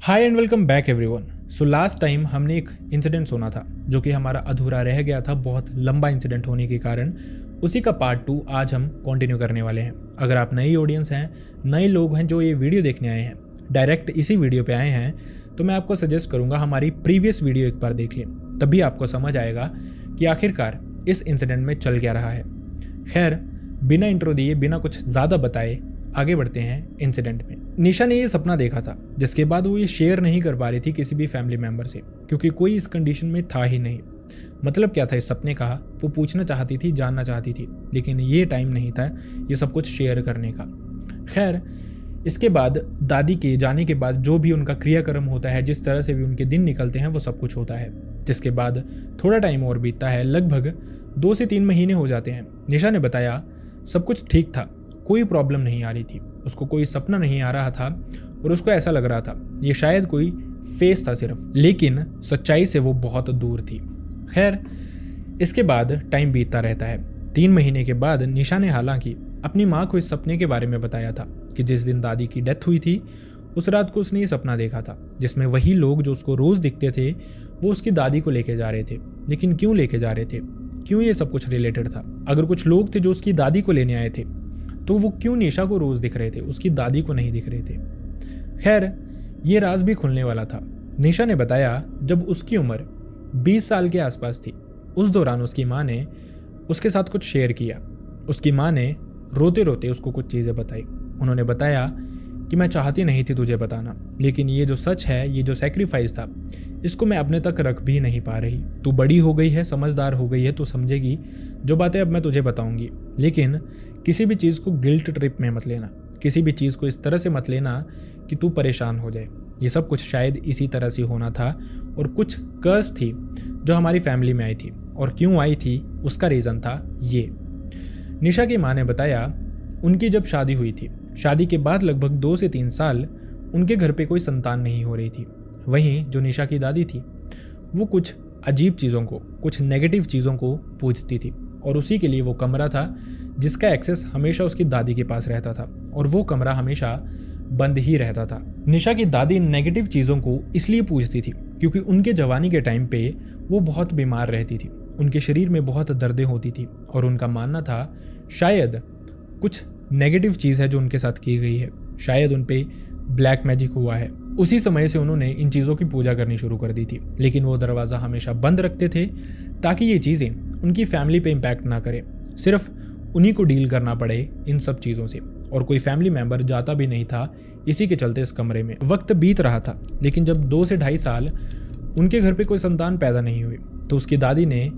Hi and welcome back everyone. So last time हमने एक incident सुना था जो कि हमारा अधूरा रह गया था बहुत लंबा इंसिडेंट होने के कारण। उसी का पार्ट 2 आज हम कंटिन्यू करने वाले हैं। अगर आप नई ऑडियंस हैं, नए लोग हैं जो ये वीडियो देखने आए हैं, डायरेक्ट इसी वीडियो पे आए हैं, तो मैं आपको सजेस्ट करूंगा हमारी प्रीवियस वीडियो एक बार देख लें, तभी आपको समझ आएगा कि आखिरकार इस इंसिडेंट में चल क्या रहा है। खैर, बिना इंट्रो दिए, बिना कुछ ज़्यादा बताए आगे बढ़ते हैं इंसिडेंट में। निशा ने ये सपना देखा था जिसके बाद वो ये शेयर नहीं कर पा रही थी किसी भी फैमिली मेंबर से, क्योंकि कोई इस कंडीशन में था ही नहीं। मतलब क्या था इस सपने का, वो पूछना चाहती थी, जानना चाहती थी, लेकिन ये टाइम नहीं था ये सब कुछ शेयर करने का। खैर, इसके बाद दादी के जाने के बाद जो भी उनका क्रियाक्रम होता है, जिस तरह से भी उनके दिन निकलते हैं, वो सब कुछ होता है। जिसके बाद थोड़ा टाइम और बीतता है, लगभग 2 से 3 महीने हो जाते हैं। निशा ने बताया सब कुछ ठीक था, कोई प्रॉब्लम नहीं आ रही थी, उसको कोई सपना नहीं आ रहा था और उसको ऐसा लग रहा था ये शायद कोई फेस था सिर्फ, लेकिन सच्चाई से वो बहुत दूर थी। खैर, इसके बाद टाइम बीतता रहता है। 3 महीने के बाद निशा ने हालांकि अपनी माँ को इस सपने के बारे में बताया था कि जिस दिन दादी की डेथ हुई थी उस रात को उसने ये सपना देखा था जिसमें वही लोग जो उसको रोज़ दिखते थे वो उसकी दादी को लेके जा रहे थे। लेकिन क्यों लेके जा रहे थे, क्यों ये सब कुछ रिलेटेड था? अगर कुछ लोग थे जो उसकी दादी को लेने आए थे तो वो क्यों निशा को रोज दिख रहे थे, उसकी दादी को नहीं दिख रहे थे? खैर, ये राज भी खुलने वाला था। निशा ने बताया जब उसकी उम्र 20 साल के आसपास थी, उस दौरान उसकी माँ ने उसके साथ कुछ शेयर किया। उसकी माँ ने रोते रोते उसको कुछ चीज़ें बताई। उन्होंने बताया कि मैं चाहती नहीं थी तुझे बताना, लेकिन ये जो सच है, ये जो सेक्रीफाइस था, इसको मैं अपने तक रख भी नहीं पा रही। तू बड़ी हो गई है, समझदार हो गई है, तू समझेगी जो बातें अब मैं तुझे बताऊंगी, लेकिन किसी भी चीज़ को गिल्ट ट्रिप में मत लेना, किसी भी चीज़ को इस तरह से मत लेना कि तू परेशान हो जाए। ये सब कुछ शायद इसी तरह से होना था और कुछ कर्स थी जो हमारी फैमिली में आई थी, और क्यों आई थी उसका रीज़न था ये। निशा की माँ ने बताया उनकी जब शादी हुई थी, शादी के बाद लगभग 2 से 3 साल उनके घर पे कोई संतान नहीं हो रही थी। वहीं जो निशा की दादी थी वो कुछ अजीब चीज़ों को, कुछ नेगेटिव चीज़ों को पूजती थी, और उसी के लिए वो कमरा था जिसका एक्सेस हमेशा उसकी दादी के पास रहता था, और वो कमरा हमेशा बंद ही रहता था। निशा की दादी नेगेटिव चीज़ों को इसलिए पूजती थी क्योंकि उनके जवानी के टाइम पे वो बहुत बीमार रहती थी, उनके शरीर में बहुत दर्दें होती थी, और उनका मानना था शायद कुछ नेगेटिव चीज़ है जो उनके साथ की गई है, शायद उन पे ब्लैक मैजिक हुआ है। उसी समय से उन्होंने इन चीज़ों की पूजा करनी शुरू कर दी थी, लेकिन वो दरवाज़ा हमेशा बंद रखते थे ताकि ये चीज़ें उनकी फैमिली पे इम्पैक्ट ना करें, सिर्फ उन्हीं को डील करना पड़े इन सब चीज़ों से, और कोई फैमिली मेंबर जाता भी नहीं था। इसी के चलते इस कमरे में वक्त बीत रहा था, लेकिन जब 2 से 2.5 साल उनके घर पे कोई संतान पैदा नहीं हुई तो उसकी दादी ने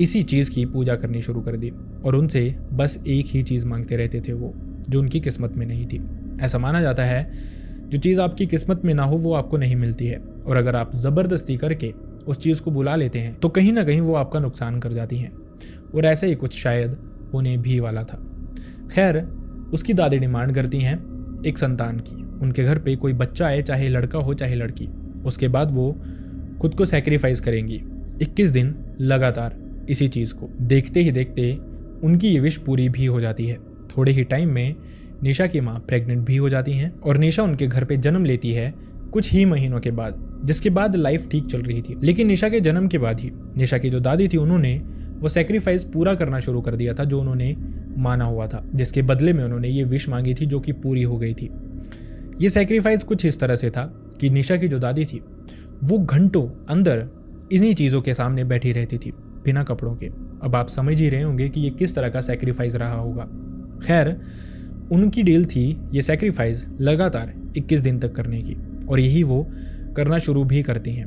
इसी चीज़ की पूजा करनी शुरू कर दी, और उनसे बस एक ही चीज़ मांगते रहते थे वो, जो उनकी किस्मत में नहीं थी। ऐसा माना जाता है जो चीज़ आपकी किस्मत में ना हो वो आपको नहीं मिलती है, और अगर आप ज़बरदस्ती करके उस चीज़ को बुला लेते हैं तो कहीं ना कहीं वो आपका नुकसान कर जाती हैं, और ऐसे ही कुछ शायद होने भी वाला था। खैर, उसकी दादी डिमांड करती हैं एक संतान की, उनके घर पे कोई बच्चा आए, चाहे लड़का हो चाहे लड़की, उसके बाद वो खुद को सेक्रीफाइस करेंगी 21 दिन लगातार। इसी चीज़ को देखते ही देखते उनकी ये विश पूरी भी हो जाती है। थोड़े ही टाइम में निशा की माँ प्रेग्नेंट भी हो जाती हैं, और निशा उनके घर पे जन्म लेती है कुछ ही महीनों के बाद, जिसके बाद लाइफ ठीक चल रही थी। लेकिन निशा के जन्म के बाद ही निशा की जो दादी थी उन्होंने वो सेक्रीफाइस पूरा करना शुरू कर दिया था जो उन्होंने माना हुआ था, जिसके बदले में उन्होंने ये विश मांगी थी जो कि पूरी हो गई थी। ये सेक्रीफाइस कुछ इस तरह से था कि निशा की जो दादी थी वो घंटों अंदर इन्हीं चीज़ों के सामने बैठी रहती थी बिना कपड़ों के। अब आप समझ ही रहे होंगे कि ये किस तरह का सेक्रीफाइस रहा होगा। खैर, उनकी डील थी ये सेक्रीफाइस लगातार 21 दिन तक करने की, और यही वो करना शुरू भी करती हैं।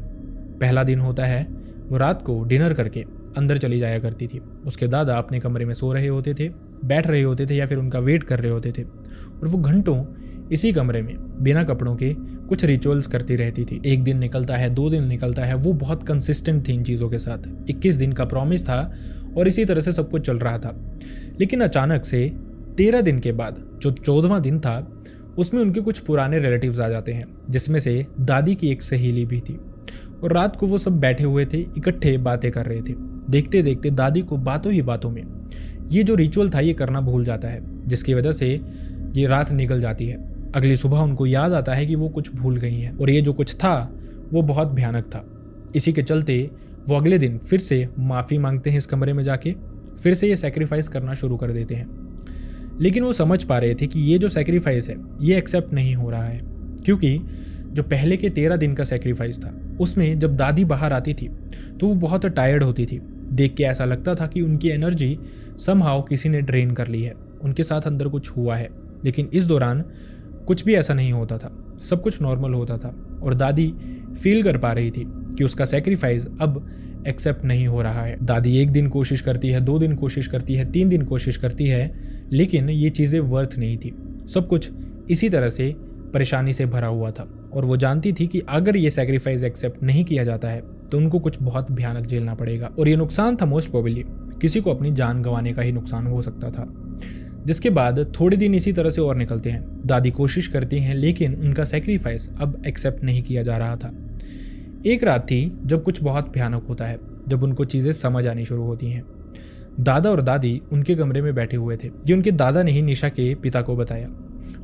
पहला दिन होता है, वो रात को डिनर करके अंदर चली जाया करती थी। उसके दादा अपने कमरे में सो रहे होते थे, बैठ रहे होते थे, या फिर उनका वेट कर रहे होते थे, और वो घंटों इसी कमरे में बिना कपड़ों के कुछ रिचुअल्स करती रहती थी। 1 दिन निकलता है, 2 दिन निकलता है, वो बहुत कंसिस्टेंट थी इन चीज़ों के साथ। 21 दिन का प्रॉमिस था और इसी तरह से सब कुछ चल रहा था। लेकिन अचानक से 13 दिन के बाद जो 14वां दिन था उसमें उनके कुछ पुराने रिलेटिव्स आ जाते हैं, जिसमें से दादी की एक सहेली भी थी, और रात को वो सब बैठे हुए थे, इकट्ठे बातें कर रहे थे। देखते देखते दादी को बातों ही बातों में ये जो रिचुअल था ये करना भूल जाता है, जिसकी वजह से ये रात निकल जाती है। अगली सुबह उनको याद आता है कि वो कुछ भूल गई हैं और ये जो कुछ था वो बहुत भयानक था। इसी के चलते वो अगले दिन फिर से माफ़ी मांगते हैं इस कमरे में जाके, फिर से ये सेक्रीफाइस करना शुरू कर देते हैं। लेकिन वो समझ पा रहे थे कि ये जो सेक्रीफाइस है ये एक्सेप्ट नहीं हो रहा है, क्योंकि जो पहले के 13 दिन का सेक्रीफाइस था उसमें जब दादी बाहर आती थी तो वो बहुत टायर्ड होती थी। देख के ऐसा लगता था कि उनकी एनर्जी समहाउ किसी ने ड्रेन कर ली है, उनके साथ अंदर कुछ हुआ है। लेकिन इस दौरान कुछ भी ऐसा नहीं होता था, सब कुछ नॉर्मल होता था और दादी फील कर पा रही थी कि उसका सेक्रीफाइस अब एक्सेप्ट नहीं हो रहा है। दादी 1 दिन कोशिश करती है, 2 दिन कोशिश करती है, 3 दिन कोशिश करती है, लेकिन ये चीज़ें वर्थ नहीं थी। सब कुछ इसी तरह से परेशानी से भरा हुआ था और वो जानती थी कि अगर ये सेक्रीफाइस एक्सेप्ट नहीं किया जाता है तो उनको कुछ बहुत भयानक झेलना पड़ेगा। और ये नुकसान था मोस्ट प्रोबेबली किसी को अपनी जान गंवाने का ही नुकसान हो सकता था। जिसके बाद थोड़े दिन इसी तरह से और निकलते हैं। दादी कोशिश करती हैं लेकिन उनका सेक्रीफाइस अब एक्सेप्ट नहीं किया जा रहा था। एक रात थी जब कुछ बहुत भयानक होता है, जब उनको चीज़ें समझ आनी शुरू होती हैं। दादा और दादी उनके कमरे में बैठे हुए थे। ये उनके दादा ने ही निशा के पिता को बताया।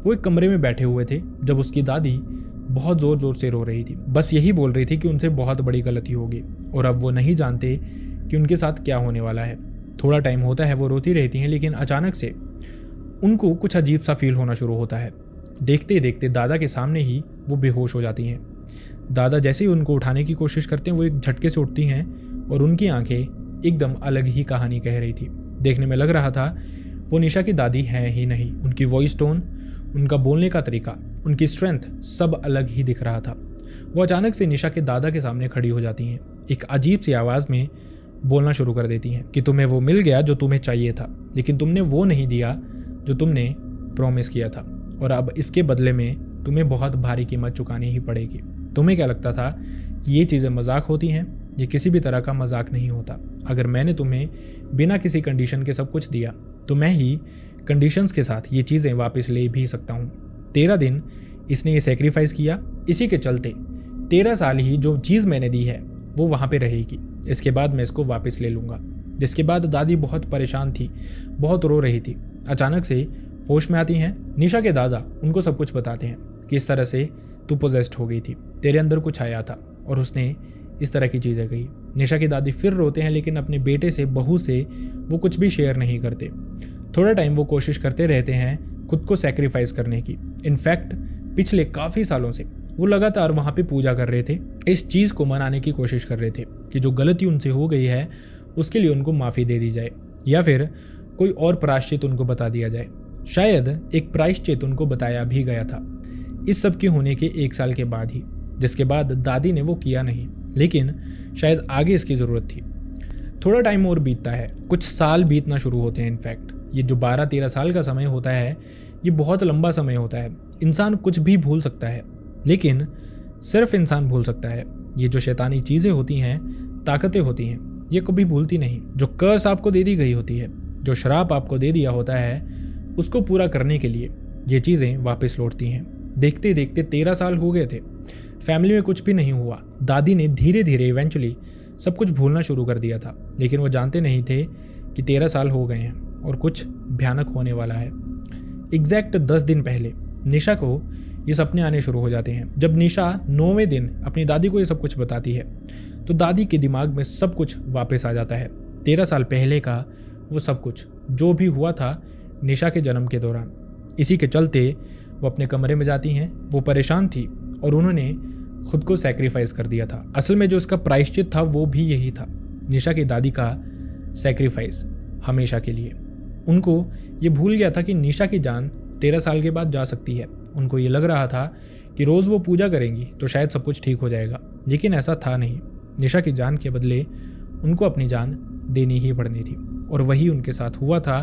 वो एक कमरे में बैठे हुए थे जब उसकी दादी बहुत ज़ोर ज़ोर से रो रही थी, बस यही बोल रही थी कि उनसे बहुत बड़ी गलती होगी और अब वो नहीं जानते कि उनके साथ क्या होने वाला है। थोड़ा टाइम होता है वो रोती रहती हैं, लेकिन अचानक से उनको कुछ अजीब सा फील होना शुरू होता है। देखते देखते दादा के सामने ही वो बेहोश हो जाती हैं। दादा जैसे ही उनको उठाने की कोशिश करते हैं वो एक झटके से उठती हैं और उनकी आंखें एकदम अलग ही कहानी कह रही थी। देखने में लग रहा था वो निशा की दादी हैं ही नहीं। उनकी वॉइस टोन, उनका बोलने का तरीका, उनकी स्ट्रेंथ सब अलग ही दिख रहा था। वो अचानक से निशा के दादा के सामने खड़ी हो जाती हैं, एक अजीब सी आवाज़ में बोलना शुरू कर देती हैं कि तुम्हें वो मिल गया जो तुम्हें चाहिए था, लेकिन तुमने वो नहीं दिया जो तुमने प्रॉमिस किया था और अब इसके बदले में तुम्हें बहुत भारी कीमत चुकानी ही पड़ेगी। तुम्हें क्या लगता था कि ये चीज़ें मजाक होती हैं? ये किसी भी तरह का मजाक नहीं होता। अगर मैंने तुम्हें बिना किसी कंडीशन के सब कुछ दिया तो मैं ही कंडीशंस के साथ ये चीज़ें वापस ले भी सकता हूँ। 13 दिन इसने ये सेक्रीफाइस किया, इसी के चलते 13 साल ही जो चीज़ मैंने दी है वो वहाँ पे रहेगी। इसके बाद मैं इसको वापस ले लूँगा। जिसके बाद दादी बहुत परेशान थी, बहुत रो रही थी। अचानक से होश में आती हैं। निशा के दादा उनको सब कुछ बताते हैं कि इस तरह से तू पोजेस्ड हो गई थी, तेरे अंदर कुछ आया था और उसने इस तरह की चीज़ें कही। निशा की दादी फिर रोते हैं, लेकिन अपने बेटे से, बहू से वो कुछ भी शेयर नहीं करते। थोड़ा टाइम वो कोशिश करते रहते हैं खुद को सेक्रीफाइस करने की। इनफैक्ट पिछले काफ़ी सालों से वो लगातार वहाँ पे पूजा कर रहे थे, इस चीज़ को मनाने की कोशिश कर रहे थे कि जो गलती उनसे हो गई है उसके लिए उनको माफ़ी दे दी जाए या फिर कोई और प्रायश्चित उनको बता दिया जाए। शायद एक प्रायश्चित उनको बताया भी गया था इस सब के होने के 1 साल के बाद ही, जिसके बाद दादी ने वो किया नहीं, लेकिन शायद आगे इसकी ज़रूरत थी। थोड़ा टाइम और बीतता है, कुछ साल बीतना शुरू होते हैं। इनफैक्ट ये जो 12-13 साल का समय होता है ये बहुत लंबा समय होता है। इंसान कुछ भी भूल सकता है, लेकिन सिर्फ इंसान भूल सकता है। ये जो शैतानी चीज़ें होती हैं, ताकतें होती हैं, ये कभी भूलती नहीं। जो कर्स आपको दे दी गई होती है, जो श्राप आपको दे दिया होता है, उसको पूरा करने के लिए ये चीज़ें वापस लौटती हैं। देखते देखते 13 साल हो गए थे, फैमिली में कुछ भी नहीं हुआ। दादी ने धीरे धीरे इवेंचुअली सब कुछ भूलना शुरू कर दिया था, लेकिन वो जानते नहीं थे कि 13 साल हो गए हैं और कुछ भयानक होने वाला है। एग्जैक्ट 10 दिन पहले निशा को ये सपने आने शुरू हो जाते हैं। जब निशा 9वें दिन अपनी दादी को ये सब कुछ बताती है तो दादी के दिमाग में सब कुछ वापस आ जाता है। 13 साल पहले का वो सब कुछ जो भी हुआ था निशा के जन्म के दौरान। इसी के चलते वो अपने कमरे में जाती हैं। वो परेशान थी और उन्होंने खुद को सेक्रीफाइस कर दिया था। असल में जो इसका प्रायश्चित था वो भी यही था, निशा की दादी का सेक्रीफाइस हमेशा के लिए। उनको ये भूल गया था कि निशा की जान 13 साल के बाद जा सकती है। उनको ये लग रहा था कि रोज़ वो पूजा करेंगी तो शायद सब कुछ ठीक हो जाएगा, लेकिन ऐसा था नहीं। निशा की जान के बदले उनको अपनी जान देनी ही पड़नी थी और वही उनके साथ हुआ था।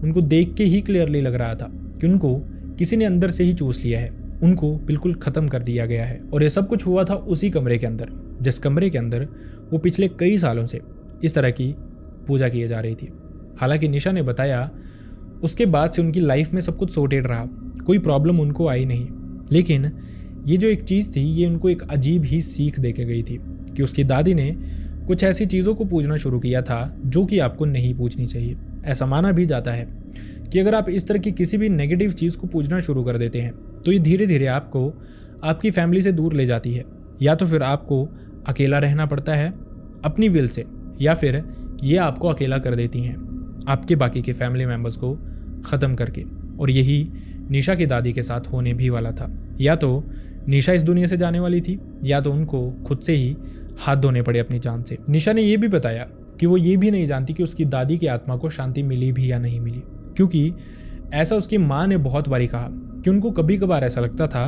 उनको देख के ही क्लियरली लग रहा था कि उनको किसी ने अंदर से ही चूस लिया है, उनको बिल्कुल ख़त्म कर दिया गया है। और ये सब कुछ हुआ था उसी कमरे के अंदर, जिस कमरे के अंदर वो पिछले कई सालों से इस तरह की पूजा की जा रही थी। हालांकि निशा ने बताया उसके बाद से उनकी लाइफ में सब कुछ सॉर्टेड रहा, कोई प्रॉब्लम उनको आई नहीं। लेकिन ये जो एक चीज़ थी ये उनको एक अजीब ही सीख दे के गई थी कि उसकी दादी ने कुछ ऐसी चीज़ों को पूजना शुरू किया था जो कि आपको नहीं पूछनी चाहिए। ऐसा माना भी जाता है कि अगर आप इस तरह की किसी भी नेगेटिव चीज़ को पूजना शुरू कर देते हैं तो ये धीरे धीरे आपको आपकी फैमिली से दूर ले जाती है, या तो फिर आपको अकेला रहना पड़ता है अपनी विल से, या फिर ये आपको अकेला कर देती हैं आपके बाकी के फैमिली मेम्बर्स को ख़त्म करके। और यही निशा की दादी के साथ होने भी वाला था। या तो निशा इस दुनिया से जाने वाली थी, या तो उनको खुद से ही हाथ धोने पड़े अपनी जान से। निशा ने यह भी बताया कि वो ये भी नहीं जानती कि उसकी दादी की आत्मा को शांति मिली भी या नहीं मिली, क्योंकि ऐसा उसकी माँ ने बहुत बारी कहा कि उनको कभी कभार ऐसा लगता था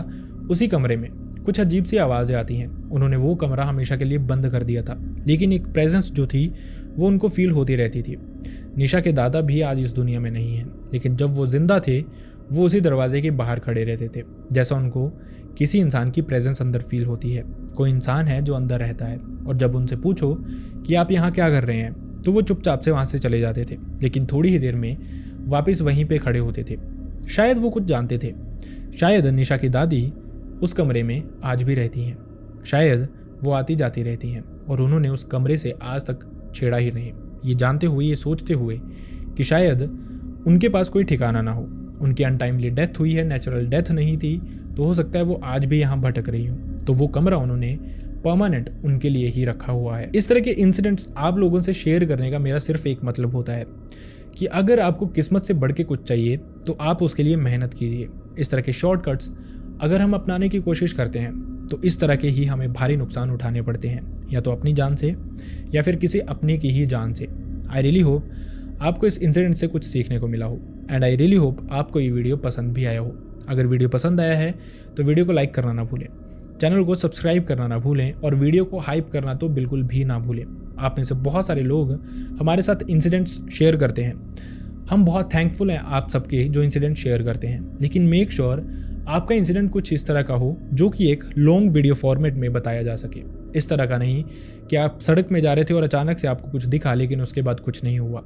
उसी कमरे में कुछ अजीब सी आवाज़ें आती हैं। उन्होंने वो कमरा हमेशा के लिए बंद कर दिया था, लेकिन एक प्रेजेंस जो थी वो उनको फील होती रहती थी। निशा के दादा भी आज इस दुनिया में नहीं हैं, लेकिन जब वो जिंदा थे वो उसी दरवाजे के बाहर खड़े रहते थे, जैसा उनको किसी इंसान की प्रेजेंस अंदर फील होती है। कोई इंसान है जो अंदर रहता है, और जब उनसे पूछो कि आप यहाँ क्या कर रहे हैं, तो वो चुपचाप से वहाँ से चले जाते थे, लेकिन थोड़ी ही देर में वापस वहीं पे खड़े होते थे। शायद वो कुछ जानते थे। शायद निशा की दादी उस कमरे में आज भी रहती हैं, शायद वो आती जाती रहती हैं, और उन्होंने उस कमरे से आज तक छेड़ा ही नहीं, ये जानते हुए, ये सोचते हुए कि शायद उनके पास कोई ठिकाना ना हो। उनकी अनटाइमली डेथ हुई है, नेचुरल डेथ नहीं थी, तो हो सकता है वो आज भी यहाँ भटक रही हूँ। तो वो कमरा उन्होंने परमानेंट उनके लिए ही रखा हुआ है। इस तरह के इंसिडेंट्स आप लोगों से शेयर करने का मेरा सिर्फ एक मतलब होता है कि अगर आपको किस्मत से बढ़ के कुछ चाहिए तो आप उसके लिए मेहनत कीजिए। इस तरह के शॉर्टकट्स अगर हम अपनाने की कोशिश करते हैं तो इस तरह के ही हमें भारी नुकसान उठाने पड़ते हैं, या तो अपनी जान से या फिर किसी अपने की ही जान से। आई रियली होप आपको इस इंसिडेंट से कुछ सीखने को मिला हो, एंड आई रियली होप आपको ये वीडियो पसंद भी आया हो। अगर वीडियो पसंद आया है तो वीडियो को लाइक करना ना भूलें, चैनल को सब्सक्राइब करना ना भूलें, और वीडियो को हाइप करना तो बिल्कुल भी ना भूलें। आप में से बहुत सारे लोग हमारे साथ इंसिडेंट्स शेयर करते हैं, हम बहुत थैंकफुल हैं आप सबके जो इंसिडेंट शेयर करते हैं, लेकिन मेक श्योर आपका इंसिडेंट कुछ इस तरह का हो जो कि एक लॉन्ग वीडियो फॉर्मेट में बताया जा सके। इस तरह का नहीं कि आप सड़क में जा रहे थे और अचानक से आपको कुछ दिखा लेकिन उसके बाद कुछ नहीं हुआ।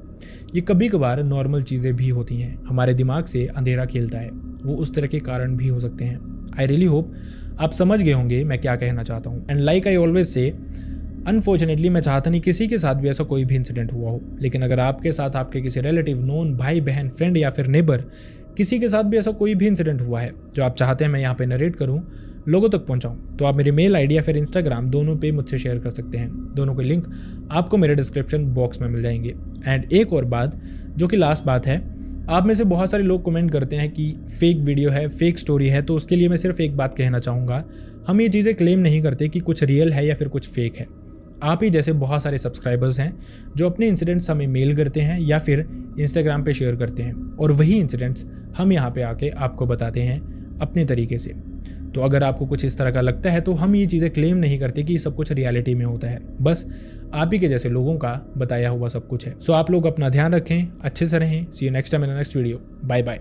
ये कभी कभार नॉर्मल चीज़ें भी होती हैं, हमारे दिमाग से अंधेरा खेलता है, वो उस तरह के कारण भी हो सकते हैं। आई रियली होप आप समझ गए होंगे मैं क्या कहना चाहता हूँ। And like I always say, unfortunately मैं चाहता नहीं किसी के साथ भी ऐसा कोई भी इंसिडेंट हुआ हो, लेकिन अगर आपके साथ आपके किसी रिलेटिव, नोन, भाई बहन, फ्रेंड या फिर नेबर, किसी के साथ भी ऐसा कोई भी इंसिडेंट हुआ है जो आप चाहते हैं मैं यहाँ पे नरेट करूँ, लोगों तक पहुँचाऊँ, तो आप मेरी मेल आईडी या फिर इंस्टाग्राम दोनों पे मुझसे शेयर कर सकते हैं। दोनों के लिंक आपको मेरे डिस्क्रिप्शन बॉक्स में मिल जाएंगे। एंड एक और बात, जो कि लास्ट बात है, आप में से बहुत सारे लोग कमेंट करते हैं कि फेक वीडियो है, फेक स्टोरी है, तो उसके लिए मैं सिर्फ एक बात कहना चाहूँगा, हम ये चीज़ें क्लेम नहीं करते कि कुछ रियल है या फिर कुछ फेक है। आप ही जैसे बहुत सारे सब्सक्राइबर्स हैं जो अपने इंसिडेंट्स हमें मेल करते हैं या फिर इंस्टाग्राम पे शेयर करते हैं, और वही इंसिडेंट्स हम यहाँ पे आके आपको बताते हैं अपने तरीके से। तो अगर आपको कुछ इस तरह का लगता है तो हम ये चीज़ें क्लेम नहीं करते कि सब कुछ रियलिटी में होता है, बस आप ही के जैसे लोगों का बताया हुआ सब कुछ है। सो आप लोग अपना ध्यान रखें, अच्छे से रहें। See you next time in next video. Bye bye.